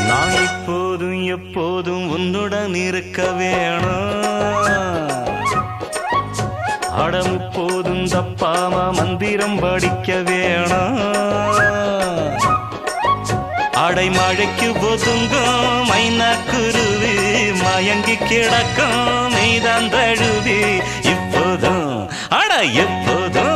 நான் இப்போதும் எப்போதும் உன்னுடன் இருக்க வேணும். அடம் போதும் தப்பாம மந்திரம் படிக்க வேணும். அடைமழைக்கு ஒதுங்கும் மைனா குருவி மயங்கி கிடக்கும் மீதான் தழுவி இப்போதும் அட எப்போதும்